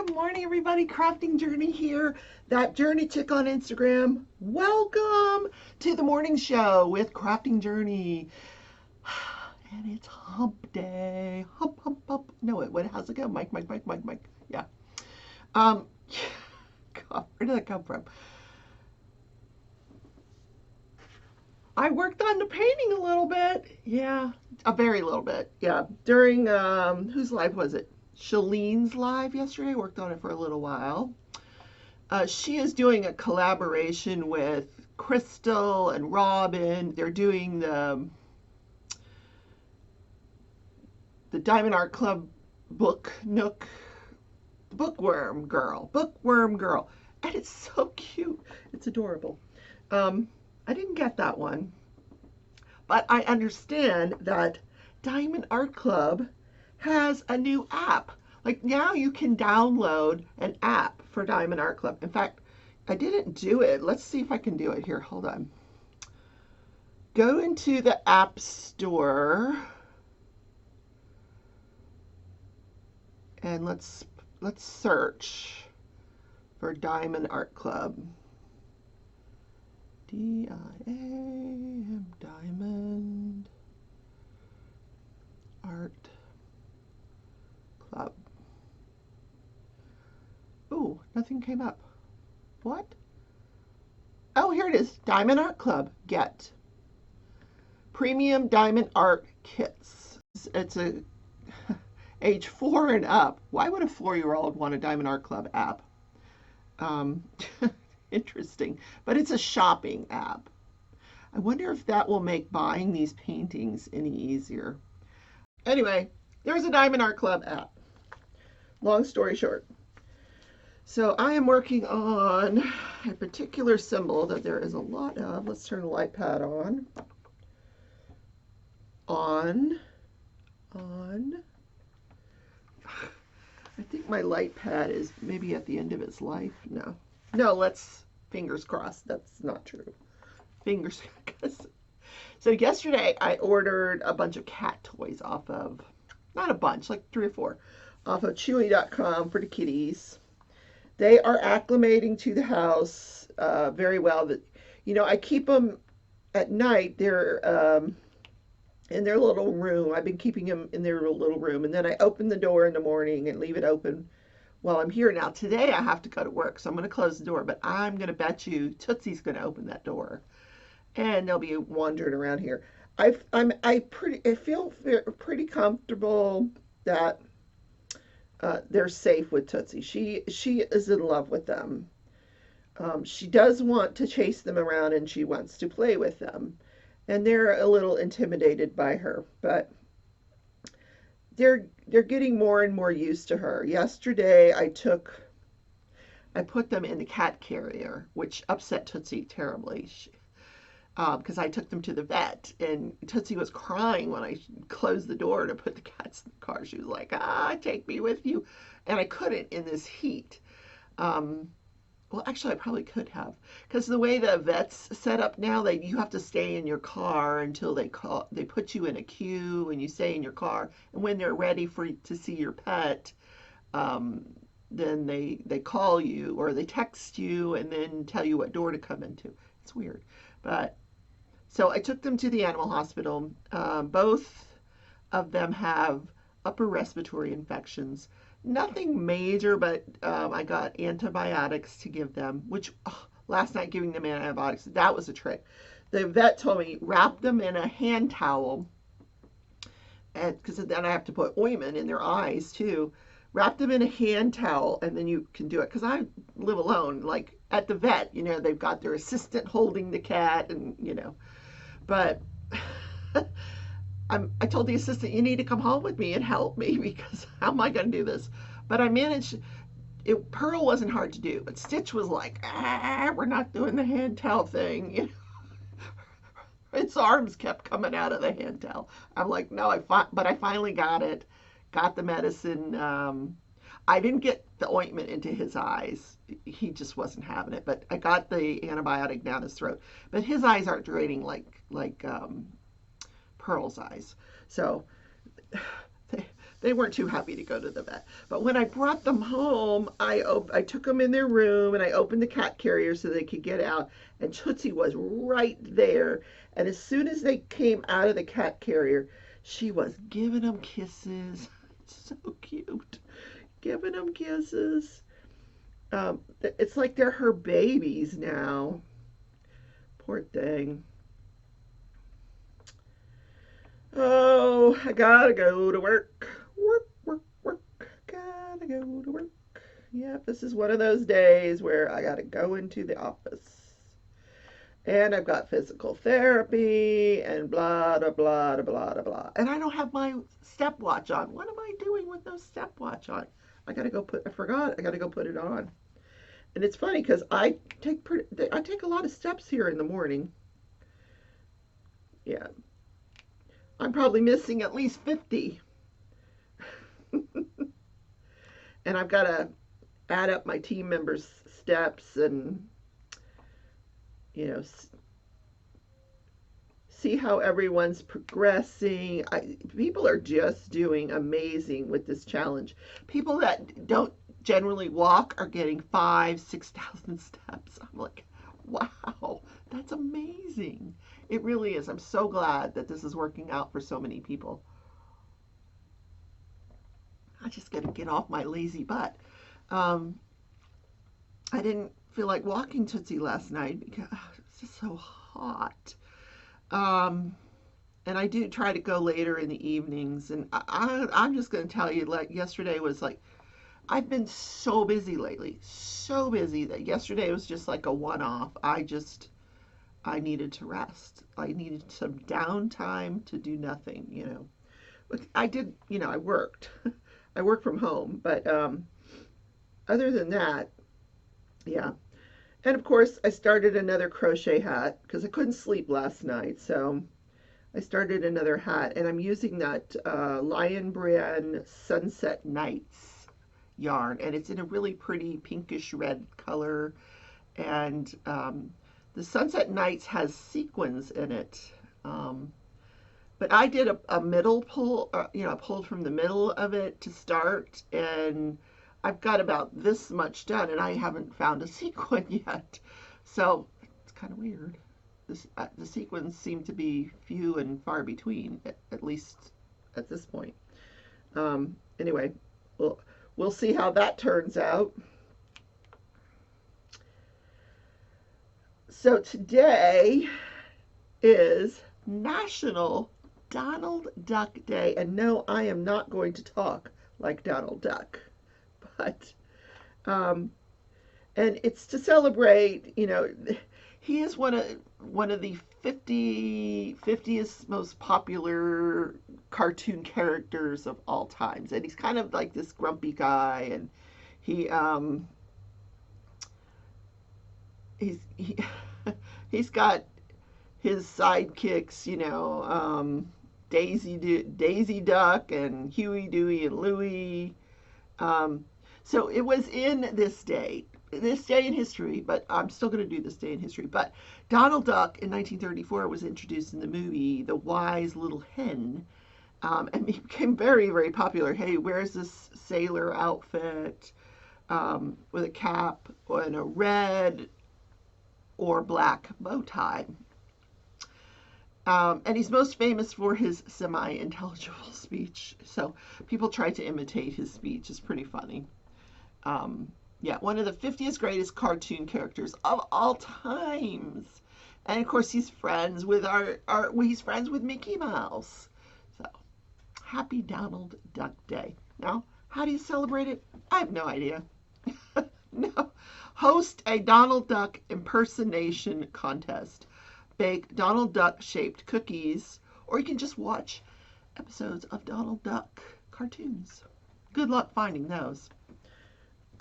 Good morning, everybody. Crafting Journey here. That Journey Chick on Instagram. Welcome to the morning show with Crafting Journey. And it's hump day. Hump, hump, hump. No, wait, how's it go? Mike. Yeah. Um, God, where did that come from? I worked on the painting a little bit. Yeah, a very little bit. Yeah. During, whose live was it? Shalene's live yesterday. I worked on it for a little while. She is doing a collaboration with Crystal and Robin. They're doing the Diamond Art Club book nook, bookworm girl, and it's so cute. It's adorable. I didn't get that one, but I understand that Diamond Art Club has a new app. Like now you can download an app for Diamond Art Club. In fact, I didn't do it. Let's see if I can do it here. Hold on. Go into the App Store and let's search for Diamond Art Club. D-I-A-M, Diamond Art Club. Ooh, nothing came up. What? Oh, here it is. Diamond Art Club. Get premium diamond art kits. It's a age 4 and up. Why would a 4-year-old want a Diamond Art Club app? Interesting. But it's a shopping app. I wonder if that will make buying these paintings any easier. Anyway, there's a Diamond Art Club app. Long story short. So I am working on a particular symbol that there is a lot of. Let's turn the light pad on. On. I think my light pad is maybe at the end of its life. No, let's fingers crossed. That's not true. Fingers crossed. So yesterday I ordered a bunch of cat toys off of, not a bunch, like 3 or 4, off of Chewy.com for the kitties. They are acclimating to the house very well. I keep them at night. They're in their little room. I've been keeping them in their little room, and then I open the door in the morning and leave it open while I'm here. Now today I have to go to work, so I'm going to close the door. But I'm going to bet you Tootsie's going to open that door, and they'll be wandering around here. I feel pretty comfortable that they're safe with Tootsie. She is in love with them. She does want to chase them around and she wants to play with them. And they're a little intimidated by her, but they're getting more and more used to her. Yesterday I put them in the cat carrier, which upset Tootsie terribly. Because I took them to the vet, and Tootsie was crying when I closed the door to put the cats in the car. She was like, take me with you. And I couldn't in this heat. Well, actually, I probably could have. Because the way the vet's set up now, you have to stay in your car until they put you in a queue, and you stay in your car. And when they're ready to see your pet, then they call you, or they text you, and then tell you what door to come into. It's weird. But so I took them to the animal hospital. Both of them have upper respiratory infections. Nothing major, but I got antibiotics to give them, which last night giving them antibiotics, that was a trick. The vet told me, wrap them in a hand towel, because then I have to put ointment in their eyes too. Wrap them in a hand towel, and then you can do it. Because I live alone. Like at the vet, they've got their assistant holding the cat, and but I told the assistant, you need to come home with me and help me, because how am I going to do this? But I managed. Pearl wasn't hard to do, but Stitch was like, we're not doing the hand towel thing. Its arms kept coming out of the hand towel. I'm like, no, but I finally got it. Got the medicine. I didn't get the ointment into his eyes. He just wasn't having it. But I got the antibiotic down his throat. But his eyes aren't draining like Pearl's eyes. So they weren't too happy to go to the vet. But when I brought them home, I took them in their room and I opened the cat carrier so they could get out. And Tootsie was right there. And as soon as they came out of the cat carrier, she was giving them kisses. So cute. Giving them kisses. It's like they're her babies now. Poor thing. Oh, I gotta go to work. Work, work, work. Gotta go to work. Yep, this is one of those days where I gotta go into the office. And I've got physical therapy and blah, blah, blah, blah, blah, blah. And I don't have my stopwatch on. What am I doing with no stopwatch on? I forgot, I gotta go put it on. And it's funny because I take a lot of steps here in the morning. Yeah, I'm probably missing at least 50. And I've got to add up my team members' steps and, you know, see how everyone's progressing. People are just doing amazing with this challenge. People that don't generally walk are getting 6,000 steps. I'm like, wow, that's amazing. It really is. I'm so glad that this is working out for so many people. I just got to get off my lazy butt. I didn't feel like walking Tootsie last night because it's just so hot. And I do try to go later in the evenings. And I'm just going to tell you, like, yesterday was like, I've been so busy lately. So busy that yesterday was just like a one-off. I needed to rest. I needed some downtime to do nothing, you know. I did, you know, I worked. I work from home, but other than that, yeah. And of course, I started another crochet hat because I couldn't sleep last night, so I started another hat, and I'm using that Lion Brand Sunset Nights yarn, and it's in a really pretty pinkish red color, and the Sunset Nights has sequins in it. But I did a middle pull, you know, I pulled from the middle of it to start, and I've got about this much done, and I haven't found a sequin yet. So it's kind of weird. The sequins seem to be few and far between, at least at this point. Anyway, we'll see how that turns out. So today is National Donald Duck Day. And no, I am not going to talk like Donald Duck. But, and it's to celebrate, you know, he is one of the 50th most popular cartoon characters of all times. And he's kind of like this grumpy guy, and he's got his sidekicks, you know, Daisy Duck and Huey, Dewey, and Louie. So it was in this day in history, but I'm still going to do this day in history. But Donald Duck in 1934 was introduced in the movie The Wise Little Hen, and he became very, very popular. He wears this sailor outfit with a cap and a red or black bow tie. And he's most famous for his semi-intelligible speech. So people try to imitate his speech. It's pretty funny. Yeah, one of the 50th greatest cartoon characters of all times. And of course, he's friends with he's friends with Mickey Mouse. So, happy Donald Duck Day. Now, how do you celebrate it? I have no idea. No. Host a Donald Duck impersonation contest. Bake Donald Duck shaped cookies, or you can just watch episodes of Donald Duck cartoons. Good luck finding those.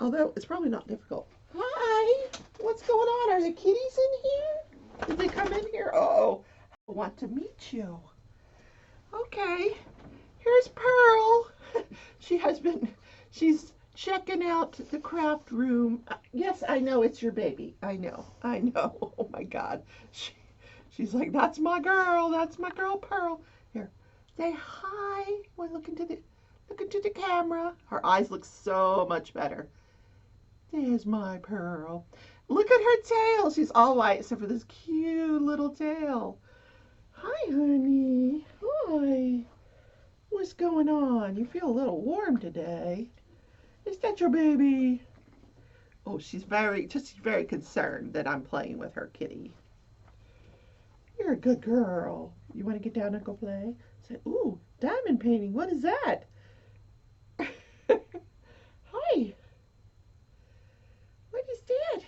Although it's probably not difficult. Hi, what's going on? Are the kitties in here? Did they come in here? Oh, I want to meet you. Okay, here's Pearl. She's checking out the craft room. Yes, I know it's your baby. I know. Oh my God. She's like, that's my girl, Pearl. Here, say hi. Well, look into Look into the camera. Her eyes look so much better. There's my Pearl. Look at her tail. She's all white except for this cute little tail. Hi, honey. Hi. What's going on? You feel a little warm today. Is that your baby? Oh, she's very concerned that I'm playing with her kitty. You're a good girl. You want to get down and go play? Say, ooh, diamond painting. What is that? Hi. What is that?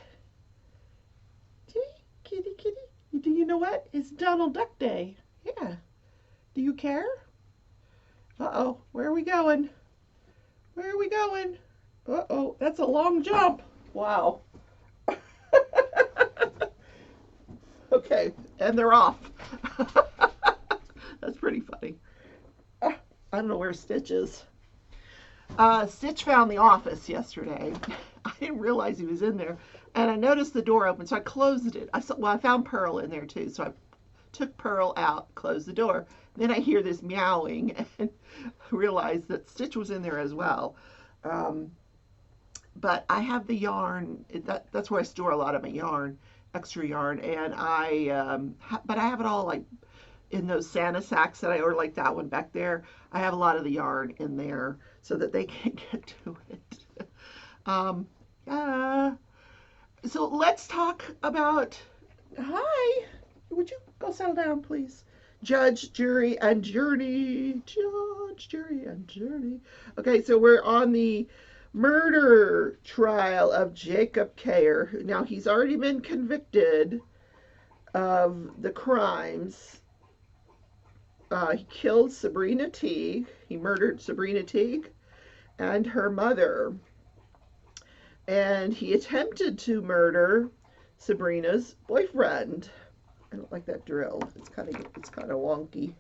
Kitty, kitty. Do you know what? It's Donald Duck Day. Yeah. Do you care? Uh-oh. Where are we going? Where are we going? Uh-oh. That's a long jump. Wow. Okay. And they're off. That's pretty funny. I don't know where Stitch is. Stitch found the office yesterday. I didn't realize he was in there. And I noticed the door open, so I closed it. I found Pearl in there too, so I took Pearl out, closed the door. Then I hear this meowing and realized that Stitch was in there as well. But I have the yarn. That's where I store a lot of my yarn, extra yarn, and but I have it all like in those Santa sacks that I ordered, like that one back there. I have a lot of the yarn in there so that they can't get to it. So let's talk about, hi, would you go settle down, please? Judge, jury, and journey. Judge, jury, and journey. Okay, so we're on the murder trial of Jacob Cayer. Now, he's already been convicted of the crimes. He killed Sabrina Teague. He murdered Sabrina Teague and her mother. And he attempted to murder Sabrina's boyfriend. I don't like that drill. It's kind of wonky.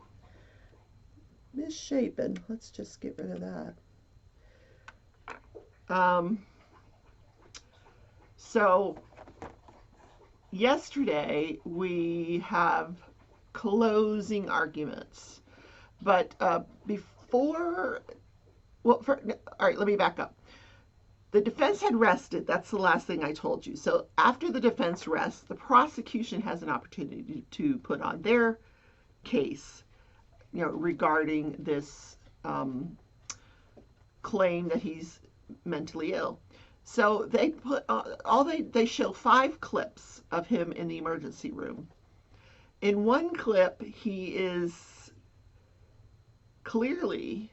Misshapen. Let's just get rid of that. So yesterday we have closing arguments, but all right, let me back up. The defense had rested. That's the last thing I told you. So after the defense rests, the prosecution has an opportunity to put on their case, regarding this claim that he's mentally ill. So they put they show 5 clips of him in the emergency room. In one clip, he is clearly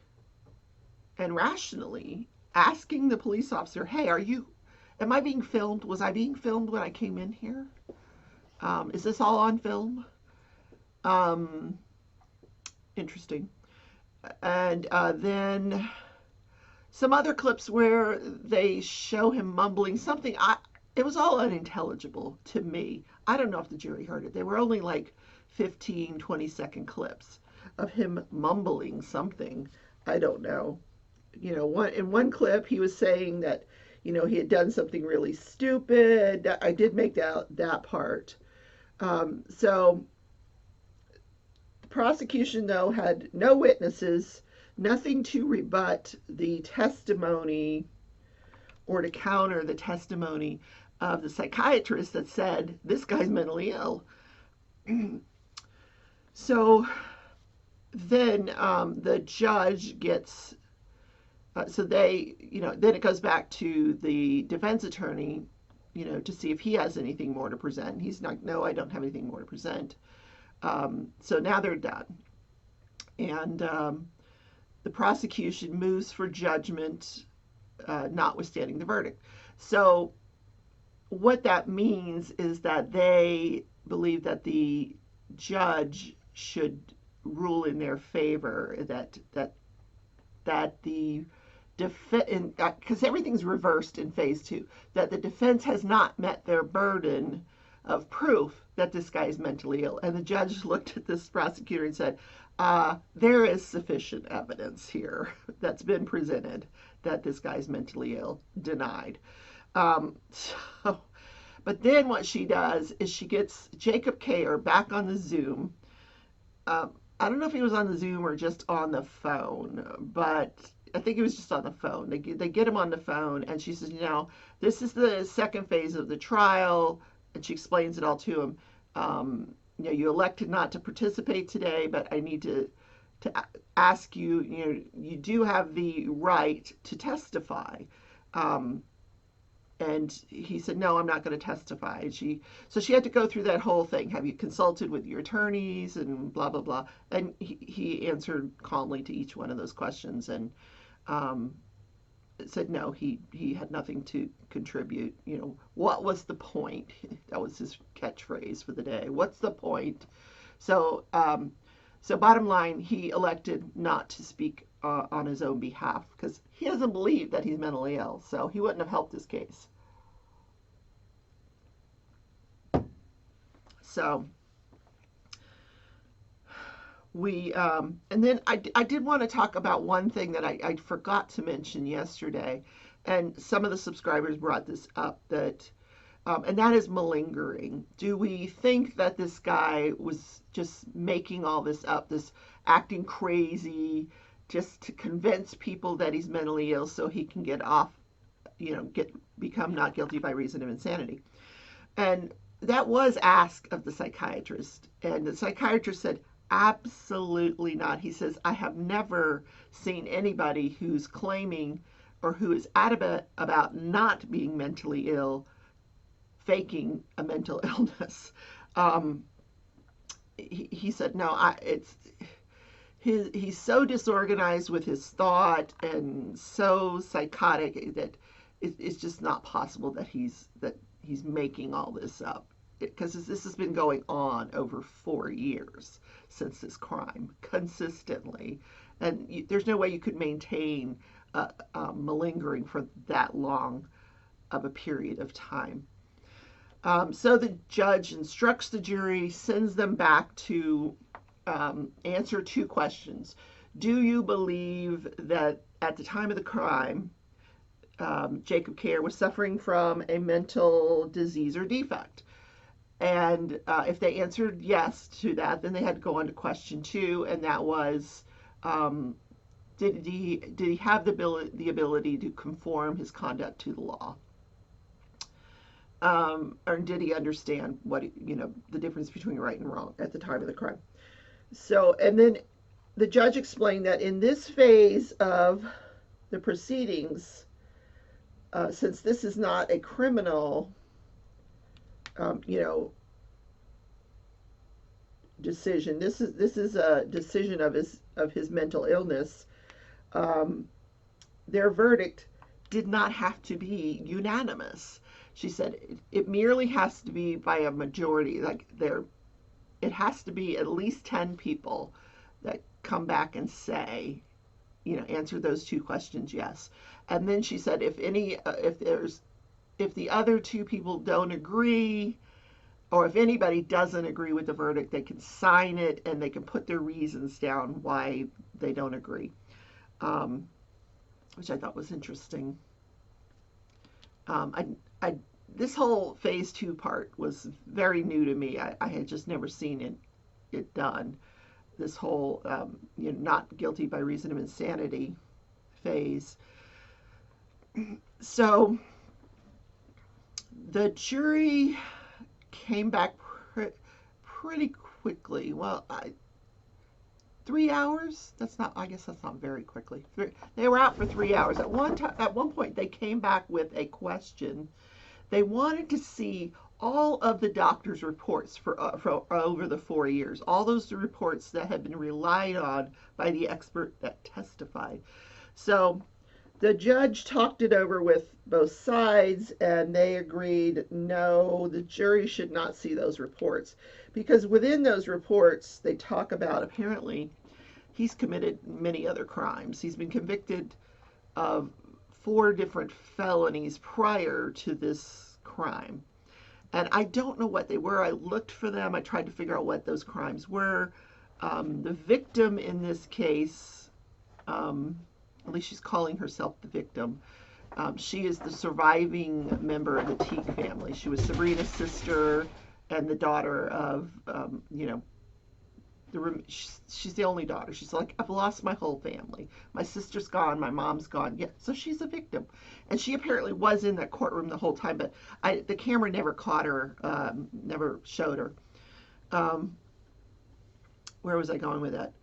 and rationally asking the police officer, hey, am I being filmed? Was I being filmed when I came in here? Is this all on film? Interesting. And then some other clips where they show him mumbling something. It was all unintelligible to me. I don't know if the jury heard it. They were only like 15, 20-second clips of him mumbling something. I don't know. In one clip, he was saying that, he had done something really stupid. I did make that part. So the prosecution, though, had no witnesses, nothing to rebut the testimony or to counter the testimony of the psychiatrist that said, this guy's mentally ill. So then the judge gets... so they, then it goes back to the defense attorney, to see if he has anything more to present. He's like, no, I don't have anything more to present. So now they're done. And the prosecution moves for judgment, notwithstanding the verdict. So what that means is that they believe that the judge should rule in their favor, that the defense, because everything's reversed in phase 2, that the defense has not met their burden of proof that this guy is mentally ill. And the judge looked at this prosecutor and said, there is sufficient evidence here that's been presented that this guy's mentally ill. Denied. But then what she does is she gets Jacob Cayer back on the Zoom. I don't know if he was on the Zoom or just on the phone, but I think it was just on the phone. They get him on the phone, and she says, this is the second phase of the trial, and she explains it all to him. You elected not to participate today, but I need to ask you, you do have the right to testify. And he said, no, I'm not going to testify. And so she had to go through that whole thing. Have you consulted with your attorneys and blah, blah, blah. And he answered calmly to each one of those questions and said no, he had nothing to contribute. What was the point? That was his catchphrase for the day. What's the point? So, so bottom line, he elected not to speak on his own behalf because he doesn't believe that he's mentally ill, so he wouldn't have helped his case. So we, and then I did want to talk about one thing that I forgot to mention yesterday, and some of the subscribers brought this up, that and that is malingering. Do we think that this guy was just making all this up, this acting crazy, just to convince people that he's mentally ill so he can get off, become not guilty by reason of insanity? And that was asked of the psychiatrist, and the psychiatrist said, absolutely not. He says, I have never seen anybody who's claiming or who is adamant about not being mentally ill faking a mental illness. He said, no, he's so disorganized with his thought and so psychotic that it's just not possible that he's making all this up, because this has been going on over 4 years since this crime, consistently, and there's no way you could maintain malingering for that long of a period of time. So the judge instructs the jury, sends them back to answer 2 questions. Do you believe that at the time of the crime, Jacob Cayer was suffering from a mental disease or defect? And if they answered yes to that, then they had to go on to question 2, and that was, did he have the ability to conform his conduct to the law? Or did he understand what, the difference between right and wrong at the time of the crime? So, and then the judge explained that in this phase of the proceedings, since this is not a criminal, decision, this is a decision of his mental illness. Their verdict did not have to be unanimous. She said it merely has to be by a majority. It has to be at least 10 people that come back and say, answer those 2 questions yes. And then she said if the other 2 people don't agree, or if anybody doesn't agree with the verdict, they can sign it and they can put their reasons down why they don't agree, which I thought was interesting. This whole phase 2 part was very new to me. I had just never seen it done. This whole not guilty by reason of insanity phase. So the jury came back pretty quickly. Well, 3 hours? I guess that's not very quickly. They were out for 3 hours. At one point, they came back with a question. They wanted to see all of the doctor's reports for over the 4 years, all those reports that had been relied on by the expert that testified. So the judge talked it over with both sides, and they agreed, no, the jury should not see those reports, because within those reports, they talk about, apparently, he's committed many other crimes. He's been convicted of 4 different felonies prior to this crime. And I don't know what they were. I looked for them. I tried to figure out what those crimes were. The victim in this case, at least she's calling herself the victim, she is the surviving member of the Teague family. She was Sabrina's sister and the daughter of, she's the only daughter. She's like, I've lost my whole family. My sister's gone. My mom's gone. Yeah, so she's a victim, and she apparently was in that courtroom the whole time. But the camera never caught her, never showed her. Um, where was I going with that?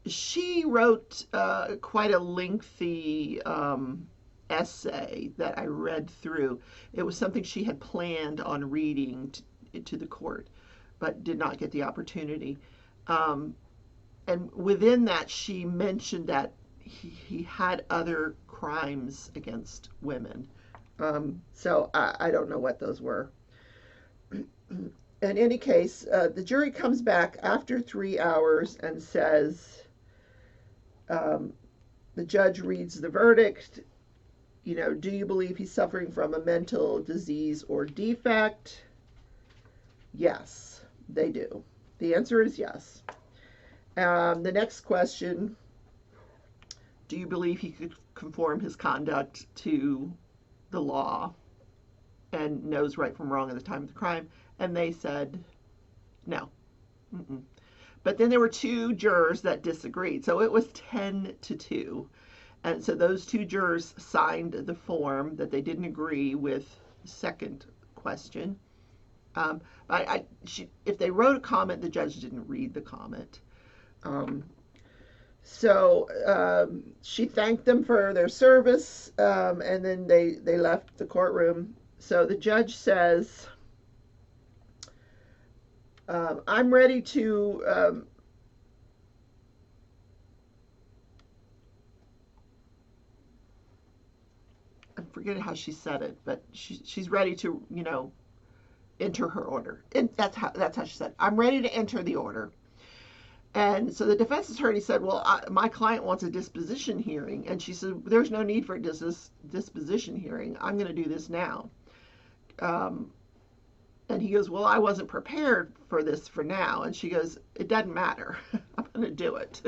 She wrote quite a lengthy essay that I read through. It was something she had planned on reading to the court, but did not get the opportunity. Um, and within that, she mentioned that he had other crimes against women. So I don't know what those were. In any case, the jury comes back after 3 hours and says, um, the judge reads the verdict. You know, do you believe he's suffering from a mental disease or defect? Yes, they do. The answer is yes. The next question, do you believe he could conform his conduct to the law and knows right from wrong at the time of the crime? And they said no. Mm-mm. But then there were two jurors that disagreed. So it was 10-2. And so those two jurors signed the form that they didn't agree with the second question. If they wrote a comment, the judge didn't read the comment. So she thanked them for their service, and then they left the courtroom. So the judge says, I'm ready to I'm forgetting how she said it, but she's ready to, enter her order. And that's how she said, I'm ready to enter the order. And so the defense attorney said, well, my client wants a disposition hearing. And she said, there's no need for a disposition hearing. I'm going to do this now. And he goes, well, I wasn't prepared for this for now. And she goes, it doesn't matter. I'm going to do it.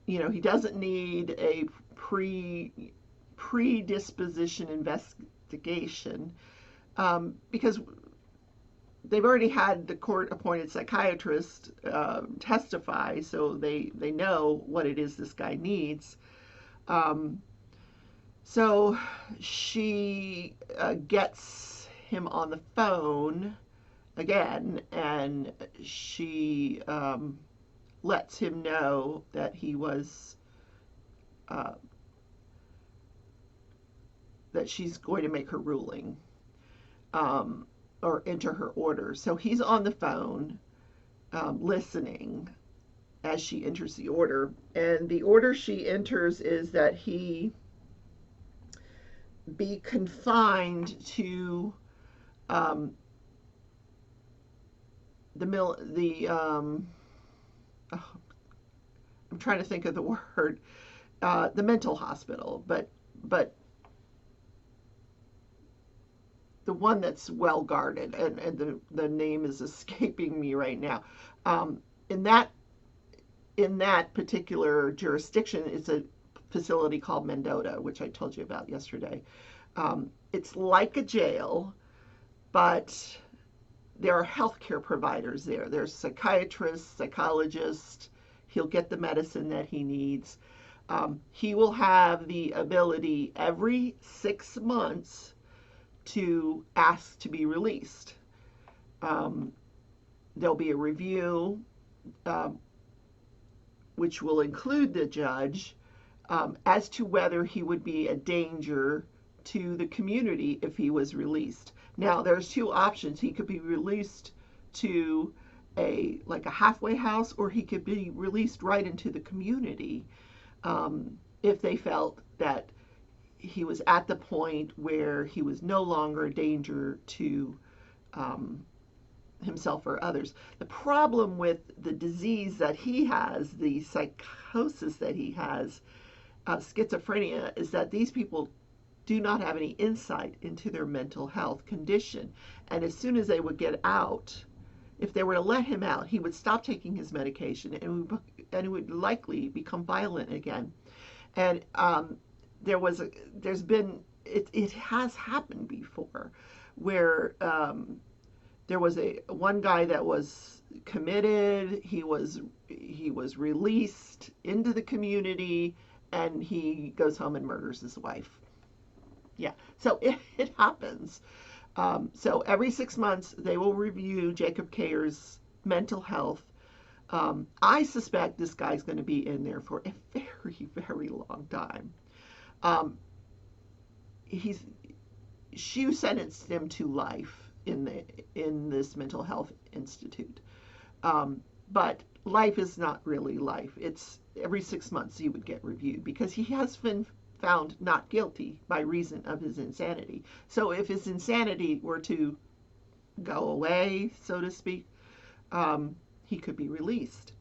He doesn't need a predisposition investigation, because they've already had the court-appointed psychiatrist testify, so they know what it is this guy needs. So she gets him on the phone again, and she lets him know that he was that she's going to make her ruling, or enter her order. So he's on the phone, listening as she enters the order. And the order she enters is that he be confined to I'm trying to think of the word, the mental hospital, but the one that's well guarded, and the name is escaping me right now. In that particular jurisdiction, it's a facility called Mendota, which I told you about yesterday. It's like a jail, but there are healthcare providers there. There's psychiatrists, psychologists. He'll get the medicine that he needs. He will have the ability every 6 months to ask to be released. There'll be a review, which will include the judge, as to whether he would be a danger to the community if he was released. Now, there's two options. He could be released to a halfway house, or he could be released right into the community, if they felt that he was at the point where he was no longer a danger to himself or others. The problem with the disease that he has, the psychosis that he has, schizophrenia, is that these people do not have any insight into their mental health condition. And as soon as they would get out, if they were to let him out, he would stop taking his medication and would likely become violent again. And it has happened before, where There was one guy that was committed. He was released into the community, and he goes home and murders his wife. Yeah, so it happens. So every 6 months, they will review Jacob Cayer's mental health. I suspect this guy's going to be in there for a very, very long time. Um, he's she sentenced him to life in this mental health institute. But life is not really life. It's every 6 months he would get reviewed because he has been found not guilty by reason of his insanity. So if his insanity were to go away, so to speak, he could be released.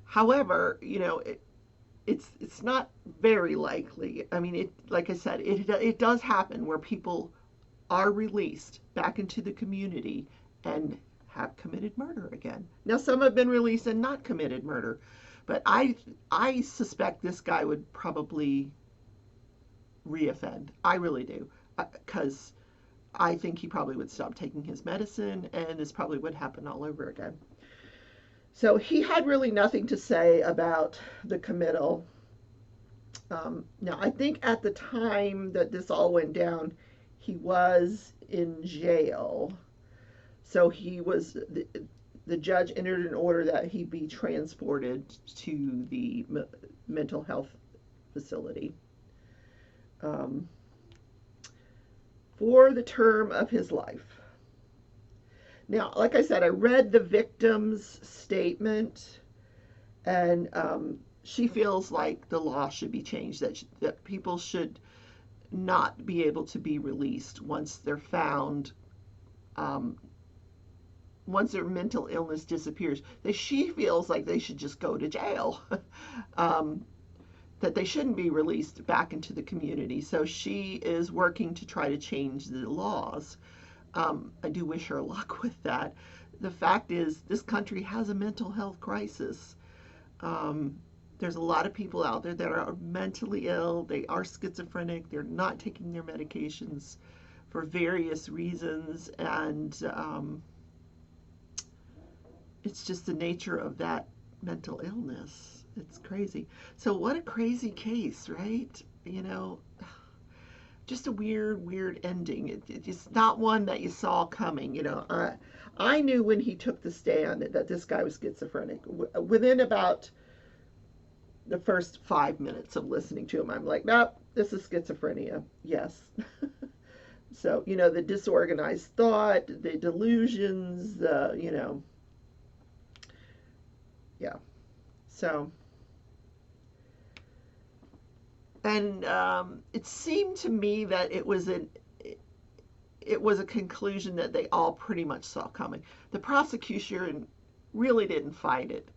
However, it's not very likely. I mean, like I said, it does happen where people are released back into the community and have committed murder again. Now, some have been released and not committed murder, but I suspect this guy would probably reoffend. I really do, because I think he probably would stop taking his medicine, and this probably would happen all over again. So he had really nothing to say about the committal. Now, I think at the time that this all went down, he was in jail. So the judge entered an order that he be transported to the mental health facility for the term of his life. Now, like I said, I read the victim's statement, and she feels like the law should be changed, that people should not be able to be released once they're found, once their mental illness disappears. She feels like they should just go to jail, that they shouldn't be released back into the community. So she is working to try to change the laws. I do wish her luck with that. The fact is, this country has a mental health crisis. There's a lot of people out there that are mentally ill. They are schizophrenic. They're not taking their medications for various reasons. And it's just the nature of that mental illness. It's crazy. So what a crazy case, right? Just a weird ending. It's not one that you saw coming. I knew when he took the stand that this guy was schizophrenic. Within about the first 5 minutes of listening to him, I'm like, nope, this is schizophrenia. Yes. So, the disorganized thought, the delusions, yeah. So, and it seemed to me that it was a conclusion that they all pretty much saw coming. The prosecution really didn't fight it.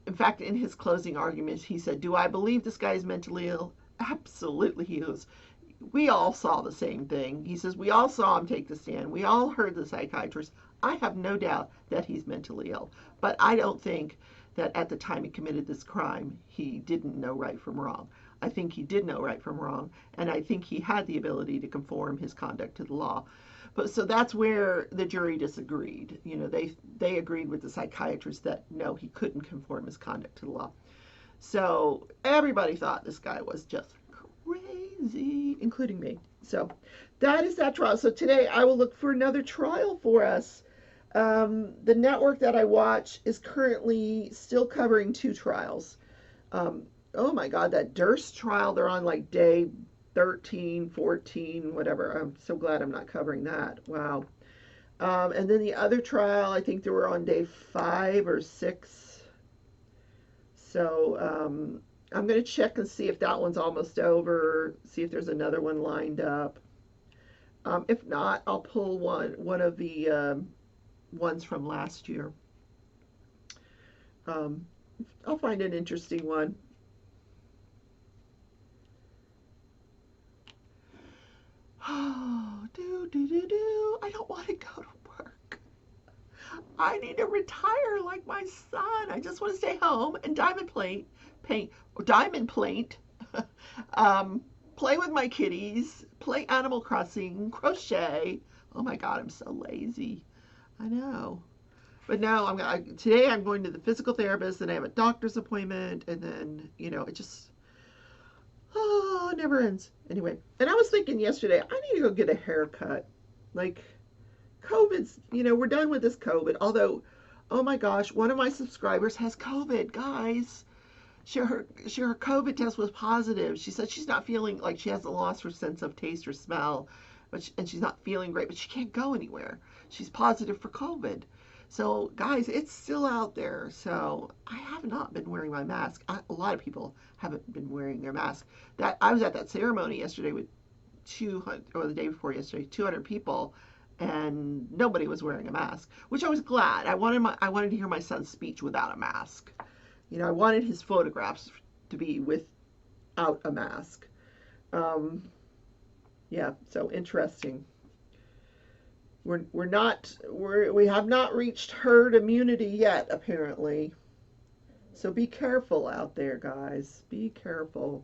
In fact, in his closing argument, he said, "Do I believe this guy is mentally ill? Absolutely, he is. We all saw the same thing." He says, "We all saw him take the stand. We all heard the psychiatrist. I have no doubt that he's mentally ill. But I don't think that at the time he committed this crime, he didn't know right from wrong. I think he did know right from wrong, and I think he had the ability to conform his conduct to the law." But so that's where the jury disagreed. They agreed with the psychiatrist that no, he couldn't conform his conduct to the law. So everybody thought this guy was just crazy, including me. So that is that trial. So today I will look for another trial for us. The network that I watch is currently still covering 2 trials. Oh my God, that Durst trial, they're on like day 13, 14, whatever. I'm so glad I'm not covering that. Wow. And then the other trial, I think they were on day 5 or 6. So I'm going to check and see if that one's almost over, see if there's another one lined up. If not, I'll pull one of the ones from last year. I'll find an interesting one. Oh, I don't want to go to work. I need to retire like my son. I just want to stay home and diamond plate, play with my kitties, play Animal Crossing, crochet. Oh my God, I'm so lazy. I know. But now today I'm going to the physical therapist, and I have a doctor's appointment, and then, it just, it never ends. Anyway, and I was thinking yesterday, I need to go get a haircut. Like, COVID's, we're done with this COVID. Although, oh my gosh, one of my subscribers has COVID, guys. Her COVID test was positive. She said she's not feeling like she hasn't lost her sense of taste or smell, and she's not feeling great, but she can't go anywhere. She's positive for COVID. So, guys, it's still out there. So, I have not been wearing my mask. A lot of people haven't been wearing their mask. That I was at that ceremony yesterday with 200, or the day before yesterday, 200 people, and nobody was wearing a mask, which I was glad. I wanted to hear my son's speech without a mask. I wanted his photographs to be without a mask. Yeah, so interesting. We have not reached herd immunity yet, apparently. So be careful out there, guys. Be careful.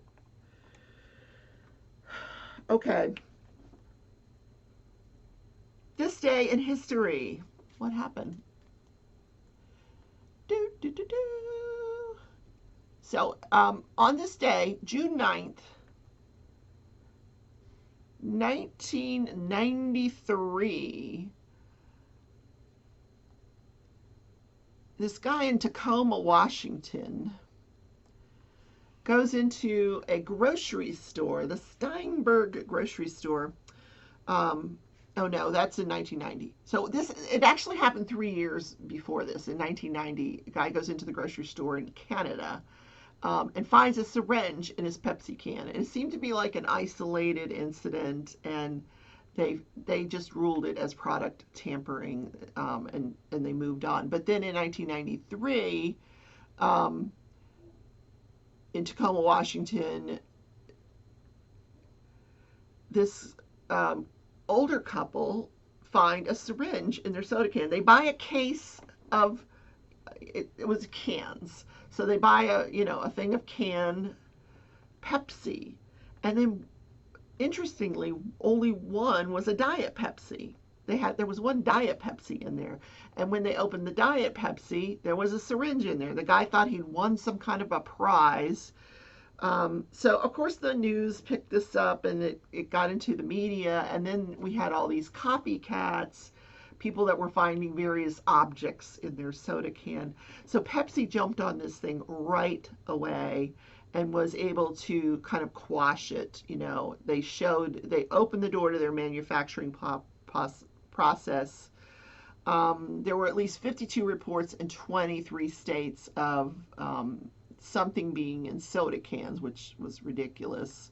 Okay. This day in history. What happened? So, on this day, June 9th, 1993, this guy in Tacoma, Washington, goes into a grocery store, the Steinberg grocery store. Oh no, that's in 1990. So it actually happened 3 years before this. In 1990, a guy goes into the grocery store in Canada, and finds a syringe in his Pepsi can. And it seemed to be like an isolated incident, and they just ruled it as product tampering, and they moved on. But then in 1993, in Tacoma, Washington, this older couple find a syringe in their soda can. They buy a case of it was cans. So they buy a thing of canned Pepsi. And then interestingly, only one was a Diet Pepsi. There was one Diet Pepsi in there. And when they opened the Diet Pepsi, there was a syringe in there. The guy thought he'd won some kind of a prize. So, of course, the news picked this up, and it got into the media, and then we had all these copycats, people that were finding various objects in their soda can. So Pepsi jumped on this thing right away and was able to kind of quash it. They opened the door to their manufacturing process. There were at least 52 reports in 23 states of something being in soda cans, which was ridiculous.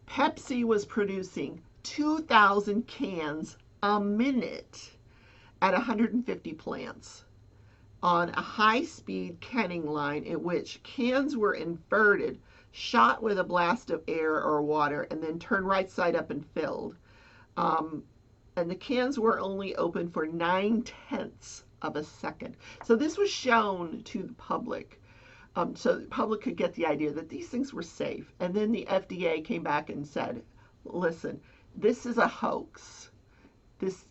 Pepsi was producing 2,000 cans a minute at 150 plants on a high-speed canning line in which cans were inverted, shot with a blast of air or water, and then turned right side up and filled. And the cans were only open for 9/10 of a second. So this was shown to the public, so the public could get the idea that these things were safe. And then the FDA came back and said, listen, this is a hoax. This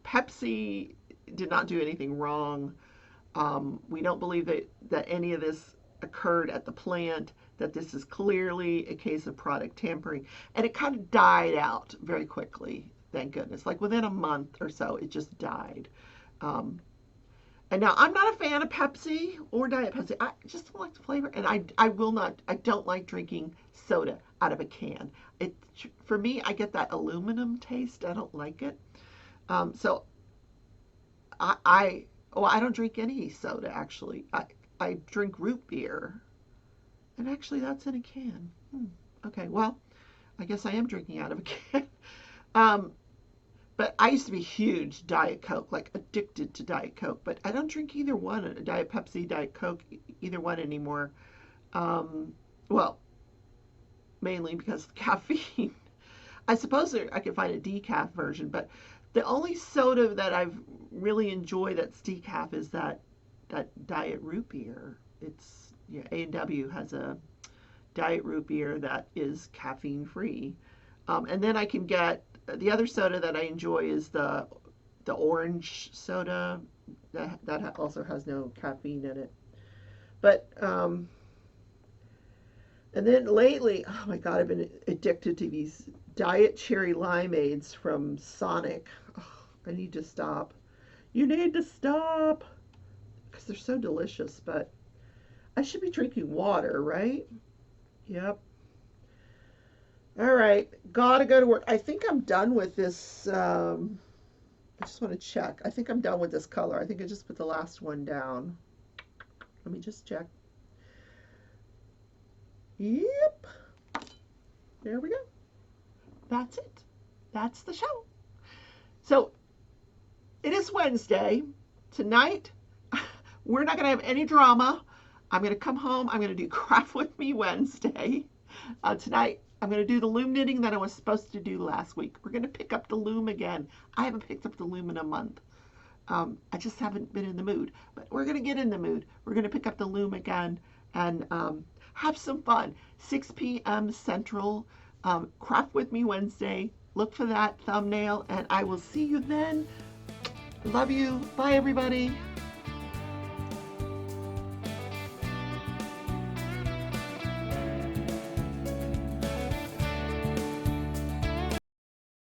Pepsi did not do anything wrong. We don't believe that any of this occurred at the plant, that this is clearly a case of product tampering. And it kind of died out very quickly, thank goodness. Like within a month or so, it just died. And now I'm not a fan of Pepsi or Diet Pepsi. I just don't like the flavor, and I don't like drinking soda out of a can. For me, I get that aluminum taste. I don't like it. So I don't drink any soda, actually. I drink root beer, and actually that's in a can. Okay, well, I guess I am drinking out of a can. But I used to be huge Diet Coke, like addicted to Diet Coke. But I don't drink either one, Diet Pepsi, Diet Coke, either one anymore. Well, mainly because of caffeine. I suppose I could find a decaf version, but the only soda that I've really enjoyed that's decaf is that Diet Root Beer. It's A&W has a Diet Root Beer that is caffeine free. And then I can get the other soda that I enjoy is the orange soda that also has no caffeine in it. But and then lately, oh my God, I've been addicted to these diet cherry limeades from Sonic. Oh, I need to stop. You need to stop because they're so delicious. But I should be drinking water, right? Yep. All right, gotta go to work. I think I'm done with this. I just want to check. I think I'm done with this color. I think I just put the last one down. Let me just check. Yep. There we go. That's it. That's the show. So it is Wednesday. Tonight, we're not going to have any drama. I'm going to come home. I'm going to do Craft With Me Wednesday. Tonight, I'm going to do the loom knitting that I was supposed to do last week. We're going to pick up the loom again. I haven't picked up the loom in a month. I just haven't been in the mood. But we're going to get in the mood. We're going to pick up the loom again and have some fun. 6 p.m. Central. Craft With Me Wednesday. Look for that thumbnail, and I will see you then. Love you. Bye, everybody.